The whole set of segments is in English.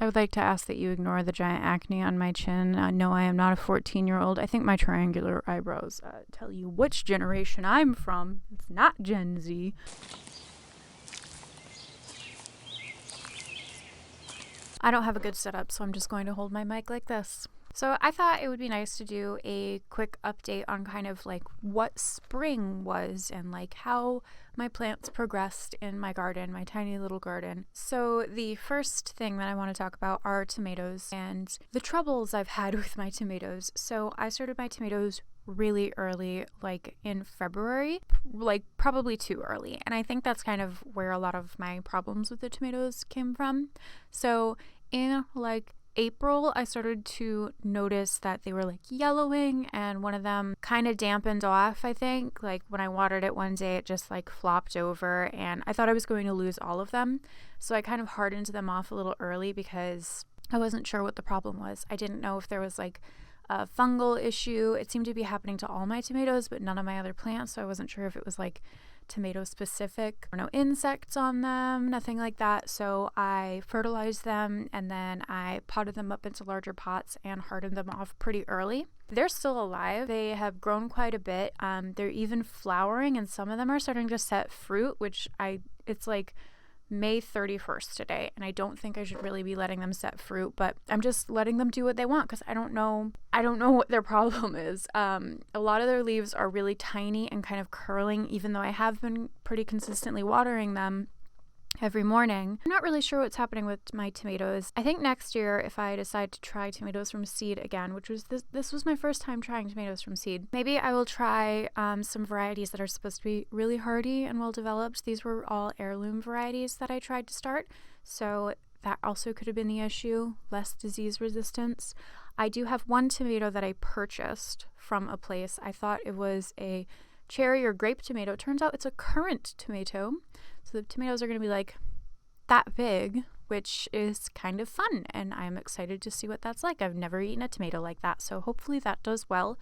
I would like to ask that you ignore the giant acne on my chin. No, I am not a 14-year-old. I think my triangular eyebrows tell you which generation I'm from. It's not Gen Z. I don't have a good setup, so I'm just going to hold my mic like this. So I thought it would be nice to do a quick update on kind of like what spring was and like how my plants progressed in my garden, my tiny little garden. So the first thing that I want to talk about are tomatoes and the troubles I've had with my tomatoes. So I started my tomatoes really early, like in February, like probably too early. And I think that's kind of where a lot of my problems with the tomatoes came from. So in like April, I started to notice that they were like yellowing, and one of them kind of dampened off, I think. Like when I watered it one day, it just like flopped over, and I thought I was going to lose all of them. So I kind of hardened them off a little early because I wasn't sure what the problem was. I didn't know if there was like a fungal issue. It seemed to be happening to all my tomatoes, but none of my other plants. So I wasn't sure if it was like tomato specific or no insects on them, nothing like that. So I fertilized them and then I potted them up into larger pots and hardened them off pretty early. They're still alive. They have grown quite a bit. They're even flowering, and some of them are starting to set fruit, which it's like May 31st today, and I don't think I should really be letting them set fruit, but I'm just letting them do what they want because I don't know what their problem is. A lot of their leaves are really tiny and kind of curling, even though I have been pretty consistently watering them every morning. I'm not really sure what's happening with my tomatoes. I think next year, if I decide to try tomatoes from seed again, which was this was my first time trying tomatoes from seed, maybe I will try some varieties that are supposed to be really hardy and well developed. These were all heirloom varieties that I tried to start, so that also could have been the issue, less disease resistance. I do have one tomato that I purchased from a place. I thought it was a cherry or grape tomato. It turns out it's a currant tomato. So the tomatoes are going to be like that big, which is kind of fun, and I'm excited to see what that's like. I've never eaten a tomato like that, so hopefully that does well.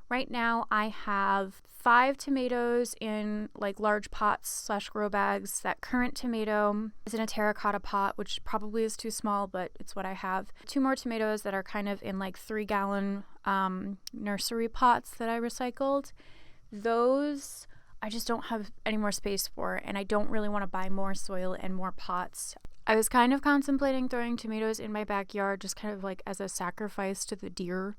Right now I have 5 tomatoes in like large pots / grow bags. That currant tomato is in a terracotta pot, which probably is too small, but it's what I have. 2 more tomatoes that are kind of in like 3-gallon nursery pots that I recycled. Those I just don't have any more space for, and I don't really want to buy more soil and more pots. I was kind of contemplating throwing tomatoes in my backyard just kind of like as a sacrifice to the deer,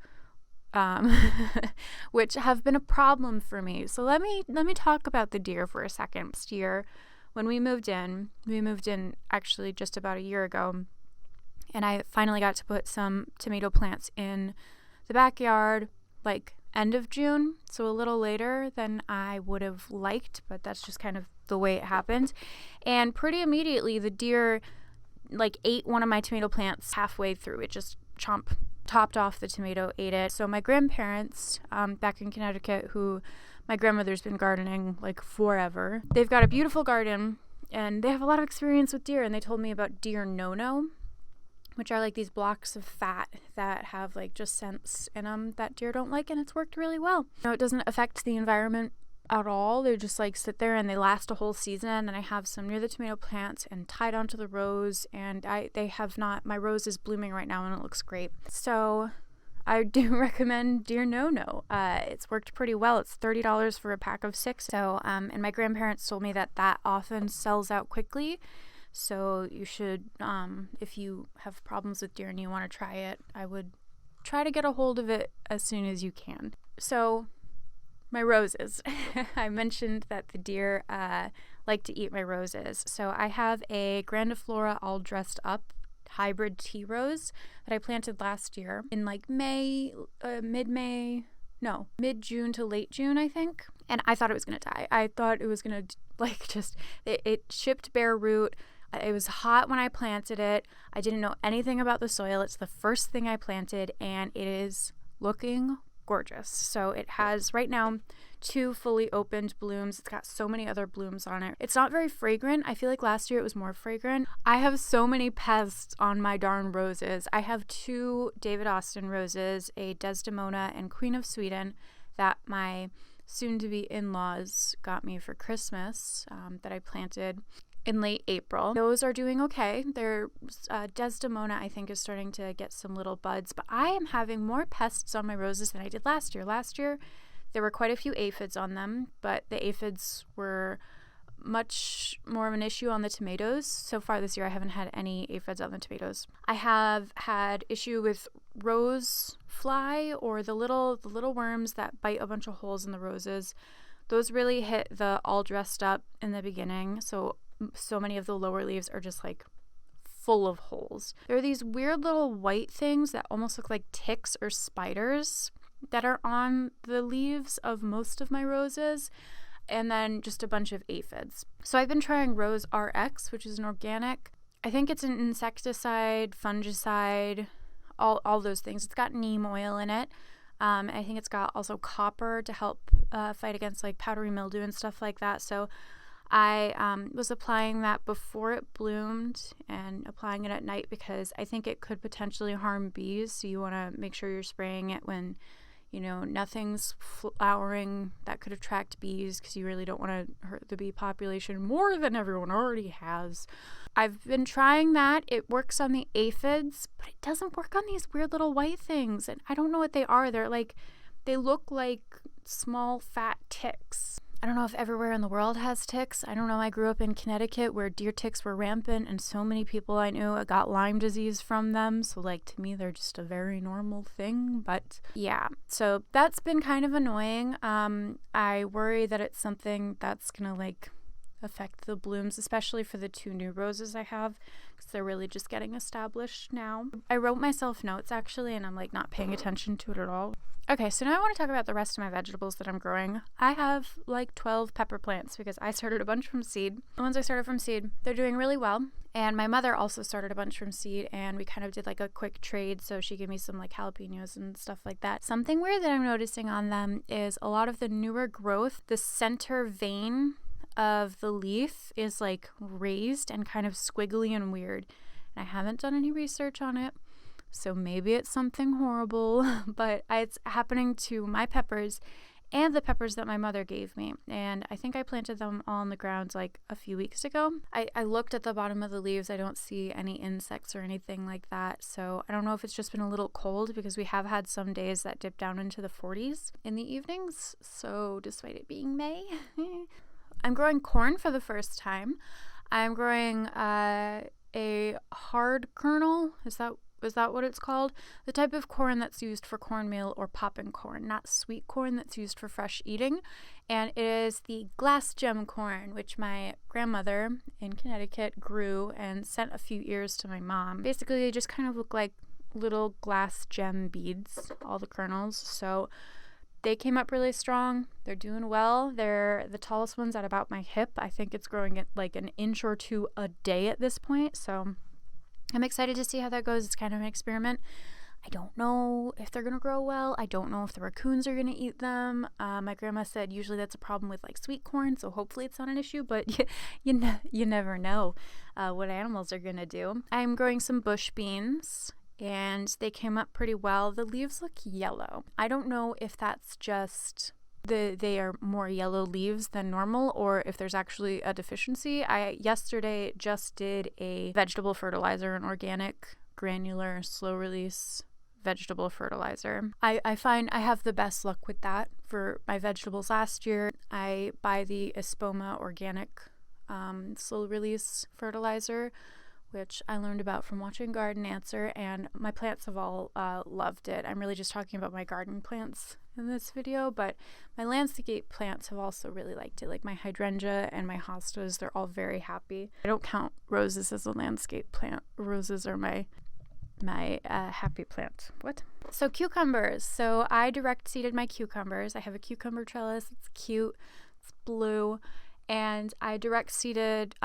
which have been a problem for me. So let me talk about the deer for a second. Last year, when we moved in actually just about a year ago, and I finally got to put some tomato plants in the backyard, like end of June, so a little later than I would have liked, but that's just kind of the way it happened. And pretty immediately the deer like ate one of my tomato plants halfway through. It just topped off the tomato, ate it. So my grandparents back in Connecticut, who my grandmother's been gardening like forever, they've got a beautiful garden and they have a lot of experience with deer, and they told me about deer no-no, which are like these blocks of fat that have like just scents in them that deer don't like, and it's worked really well. It doesn't affect the environment at all. They just like sit there and they last a whole season. And I have some near the tomato plants and tied onto the rose, and my rose is blooming right now and it looks great. So I do recommend deer no-no. It's worked pretty well. It's $30 for a pack of 6. So and my grandparents told me that often sells out quickly. So you should, if you have problems with deer and you want to try it, I would try to get a hold of it as soon as you can. So my roses. I mentioned that the deer like to eat my roses. So I have a grandiflora all dressed up hybrid tea rose that I planted last year in like mid-June to late June, I think. And I thought it was going to die. I thought it was going to it shipped bare root. It was hot when I planted it. I didn't know anything about the soil. It's the first thing I planted, and it is looking gorgeous. So it has right now 2 fully opened blooms. It's got so many other blooms on it. It's not very fragrant. I feel like last year it was more fragrant. I have so many pests on my darn roses. I have 2 David Austin roses, a Desdemona and Queen of Sweden, that my soon-to-be in-laws got me for Christmas, that I planted. in late April. Those are doing okay. They're Desdemona, I think, is starting to get some little buds, but I am having more pests on my roses than I did last year. Last year, there were quite a few aphids on them, but the aphids were much more of an issue on the tomatoes. So far this year, I haven't had any aphids on the tomatoes. I have had issue with rose fly, or the little worms that bite a bunch of holes in the roses. Those really hit the all dressed up in the beginning. So many of the lower leaves are just like full of holes. There are these weird little white things that almost look like ticks or spiders that are on the leaves of most of my roses, and then just a bunch of aphids. So I've been trying Rose RX, which is an organic. I think it's an insecticide, fungicide, all those things. It's got neem oil in it. I think it's got also copper to help fight against like powdery mildew and stuff like that. So I was applying that before it bloomed and applying it at night because I think it could potentially harm bees. So you want to make sure you're spraying it when, you know, nothing's flowering that could attract bees, because you really don't want to hurt the bee population more than everyone already has. I've been trying that. It works on the aphids, but it doesn't work on these weird little white things. And I don't know what they are. They look like small fat ticks. I don't know if everywhere in the world has ticks. I don't know. I grew up in Connecticut where deer ticks were rampant, and so many people I knew got Lyme disease from them. So like, to me, they're just a very normal thing. But yeah, so that's been kind of annoying. I worry that it's something that's gonna like affect the blooms, especially for the 2 new roses I have, because they're really just getting established now. I wrote myself notes actually, and I'm like not paying attention to it at all. Okay, so now I want to talk about the rest of my vegetables that I'm growing. I have like 12 pepper plants because I started a bunch from seed. The ones I started from seed, they're doing really well. And my mother also started a bunch from seed, and we kind of did like a quick trade. So she gave me some like jalapenos and stuff like that. Something weird that I'm noticing on them is a lot of the newer growth, the center vein of the leaf is like raised and kind of squiggly and weird. And I haven't done any research on it, so maybe it's something horrible, but it's happening to my peppers and the peppers that my mother gave me. And I think I planted them all on the ground like a few weeks ago. I looked at the bottom of the leaves. I don't see any insects or anything like that. So I don't know if it's just been a little cold, because we have had some days that dip down into the 40s in the evenings. So despite it being May, I'm growing corn for the first time. I'm growing a hard kernel. Is that what it's called? The type of corn that's used for cornmeal or popping corn, not sweet corn that's used for fresh eating. And it is the glass gem corn, which my grandmother in Connecticut grew and sent a few ears to my mom. Basically, they just kind of look like little glass gem beads, all the kernels. So they came up really strong. They're doing well. They're the tallest ones at about my hip. I think it's growing at like an inch or 2 a day at this point. So I'm excited to see how that goes. It's kind of an experiment. I don't know if they're going to grow well. I don't know if the raccoons are going to eat them. My grandma said usually that's a problem with like sweet corn, so hopefully it's not an issue, but you never know what animals are going to do. I'm growing some bush beans, and they came up pretty well. The leaves look yellow. I don't know if that's just they are more yellow leaves than normal, or if there's actually a deficiency. I yesterday just did a vegetable fertilizer, an organic granular slow release vegetable fertilizer. I find I have the best luck with that for my vegetables. Last year I buy the Espoma organic slow release fertilizer, which I learned about from watching Garden Answer, and my plants have all loved it. I'm really just talking about my garden plants in this video, but my landscape plants have also really liked it. Like my hydrangea and my hostas, they're all very happy. I don't count roses as a landscape plant. Roses are my happy plant. What? So cucumbers. So I direct seeded my cucumbers. I have a cucumber trellis. It's cute. It's blue. And I direct seeded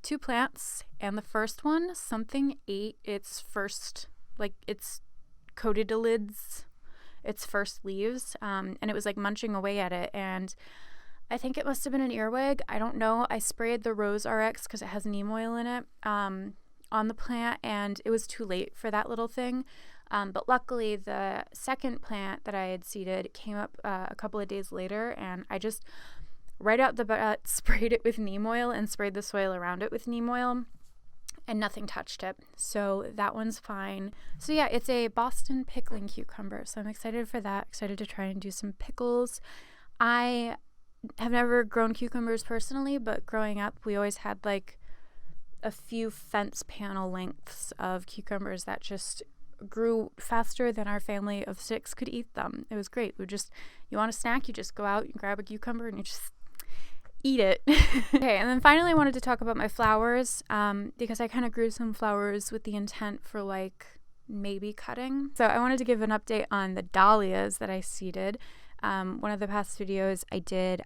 2 plants, and the first one, something ate its first, like its cotyledons, its first leaves, and it was like munching away at it, and I think it must have been an earwig. I don't know. I sprayed the Rose RX because it has neem oil in it on the plant, and it was too late for that little thing. But luckily, the second plant that I had seeded came up a couple of days later, and right out the butt, sprayed it with neem oil and sprayed the soil around it with neem oil, and nothing touched it. So that one's fine. So yeah, it's a Boston pickling cucumber. So I'm excited for that. Excited to try and do some pickles. I have never grown cucumbers personally, but growing up, we always had like a few fence panel lengths of cucumbers that just grew faster than our family of 6 could eat them. It was great. You want a snack, you just go out and grab a cucumber and you just eat it. Okay, and then finally I wanted to talk about my flowers, because I kind of grew some flowers with the intent for like maybe cutting. So I wanted to give an update on the dahlias that I seeded. One of the past videos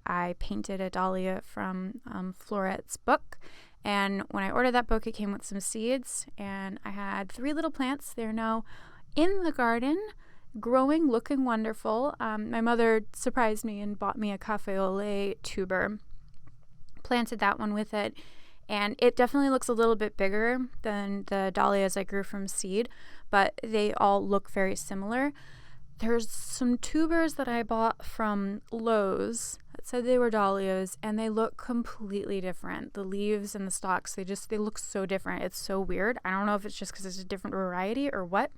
I painted a dahlia from Florette's book. And when I ordered that book, it came with some seeds, and I had 3 little plants. They're now in the garden, growing, looking wonderful. My mother surprised me and bought me a cafe au lait tuber, planted that one with it, and it definitely looks a little bit bigger than the dahlias I grew from seed, but they all look very similar. There's some tubers that I bought from Lowe's that said they were dahlias, and they look completely different. The leaves and the stalks, they look so different. It's so weird. I don't know if it's just because it's a different variety or what.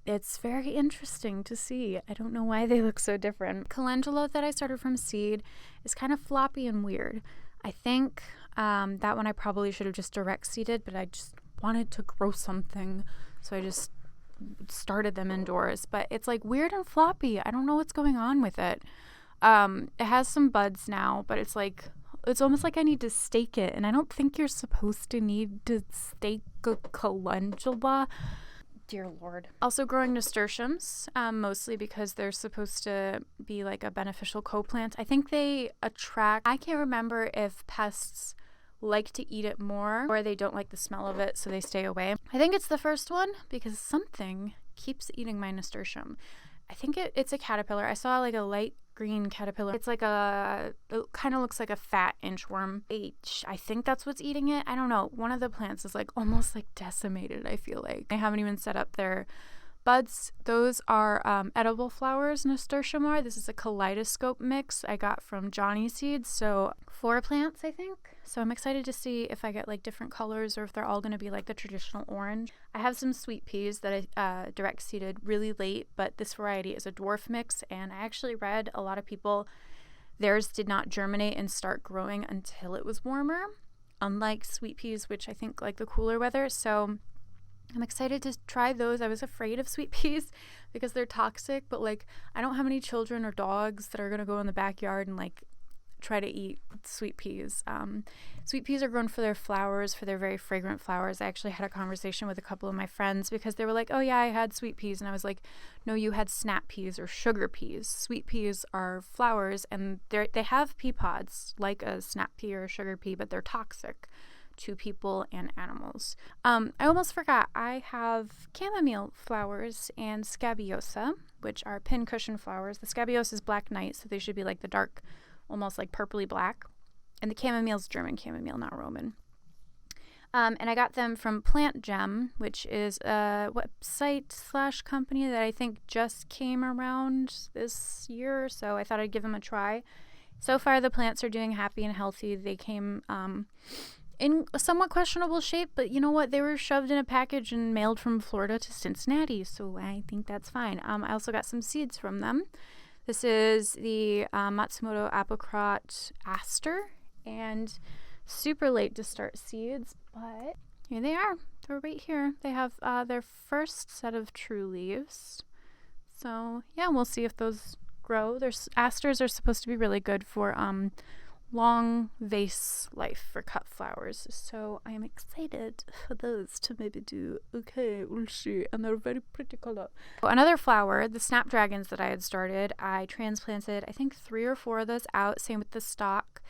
It's very interesting to see. I don't know why they look so different. Calendula that I started from seed is kind of floppy and weird. I think that one I probably should have just direct seeded, but I just wanted to grow something, so I just started them indoors. But it's like weird and floppy. I don't know what's going on with it. It has some buds now, but it's almost like I need to stake it, and I don't think you're supposed to need to stake a calendula. Dear Lord. Also growing nasturtiums, mostly because they're supposed to be like a beneficial co-plant. I think they attract, I can't remember if pests like to eat it more or they don't like the smell of it, so they stay away. I think it's the first one because something keeps eating my nasturtium. I think it's a caterpillar. I saw like a light green caterpillar. It's like it kind of looks like a fat inchworm. I think that's what's eating it. I don't know. One of the plants is like almost like decimated, I feel like. I haven't even set up their buds. Those are edible flowers, nasturtium are. This is a kaleidoscope mix I got from Johnny Seeds. So 4 plants, I think. So I'm excited to see if I get like different colors or if they're all going to be like the traditional orange. I have some sweet peas that I direct seeded really late, but this variety is a dwarf mix, and I actually read a lot of people, theirs did not germinate and start growing until it was warmer, unlike sweet peas, which I think like the cooler weather. So I'm excited to try those. I was afraid of sweet peas because they're toxic, but like I don't have any children or dogs that are going to go in the backyard and like try to eat sweet peas. Sweet peas are grown for their flowers, for their very fragrant flowers. I actually had a conversation with a couple of my friends because they were like, oh yeah, I had sweet peas. And I was like, no, you had snap peas or sugar peas. Sweet peas are flowers, and they have pea pods like a snap pea or a sugar pea, but they're toxic to people and animals. I almost forgot, I have chamomile flowers and scabiosa, which are pincushion flowers. The scabiosa is black night, so they should be like the dark, almost like purpley black. And the chamomile is German chamomile, not Roman. And I got them from Plant Gem, which is a website / company that I think just came around this year, so I thought I'd give them a try. So far, the plants are doing happy and healthy. They came in a somewhat questionable shape, but you know what? They were shoved in a package and mailed from Florida to Cincinnati, so I think that's fine. I also got some seeds from them. This is the Matsumoto apricot aster, and super late to start seeds, but here they are. They're right here. They have their first set of true leaves. So yeah, we'll see if those grow. Asters are supposed to be really good for long vase life for cut flowers, so I am excited for those to maybe do okay. We'll see. And they're very pretty color. Another flower, the snapdragons that I had started, I transplanted I think 3 or 4 of those out. Same with the stock.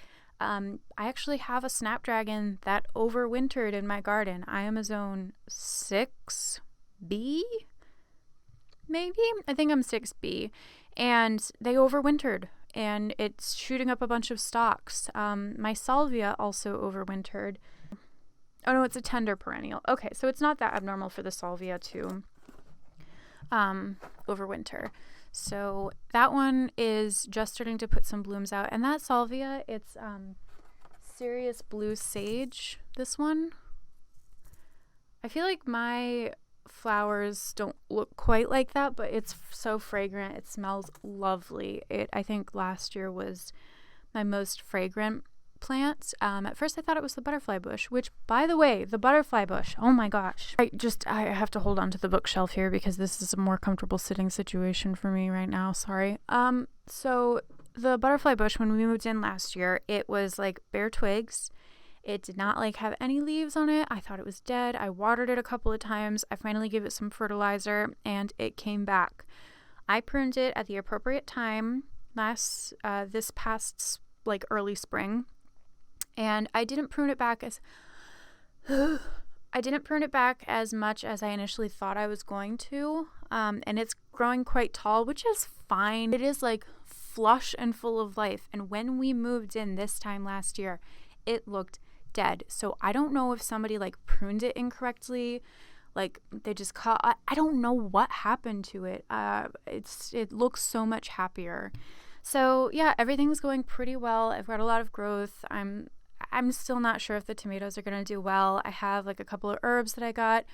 I actually have a snapdragon that overwintered in my garden. I am a zone 6B, maybe? I think I'm 6B. And they overwintered, and it's shooting up a bunch of stalks. My salvia also overwintered. Oh no, it's a tender perennial. Okay, so it's not that abnormal for the salvia to overwinter. So that one is just starting to put some blooms out. And that salvia, it's Serious Blue Sage, this one. I feel like my flowers don't look quite like that, but it's so fragrant. It smells lovely. I think last year was my most fragrant plant. At first I thought it was the butterfly bush, which, by the way, the butterfly bush, oh my gosh. I have to hold on to the bookshelf here because this is a more comfortable sitting situation for me right now. Sorry. So the butterfly bush, when we moved in last year, it was like bare twigs. It did not like have any leaves on it. I thought it was dead. I watered it a couple of times. I finally gave it some fertilizer and it came back. I pruned it at the appropriate time this past like early spring, and I didn't prune it back as much as I initially thought I was going to. And it's growing quite tall, which is fine. It is like flush and full of life. And when we moved in this time last year, it looked dead. So I don't know if somebody like pruned it incorrectly, like they just I don't know what happened to it. It looks so much happier. So yeah, everything's going pretty well. I've got a lot of growth. I'm still not sure if the tomatoes are gonna do well. I have like a couple of herbs that I got.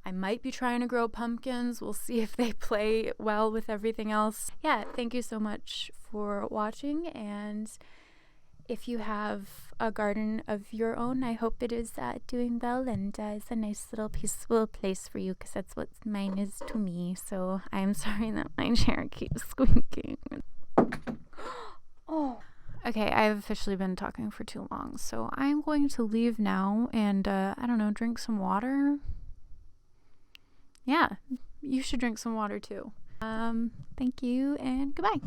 I might be trying to grow pumpkins. We'll see if they play well with everything else. Yeah, thank you so much for watching, and if you have a garden of your own, I hope it is doing well and is a nice little peaceful place for you, because that's what mine is to me. So I'm sorry that my chair keeps squeaking. Oh. Okay, I've officially been talking for too long, so I'm going to leave now and, I don't know, drink some water. Yeah, you should drink some water too. Thank you and goodbye.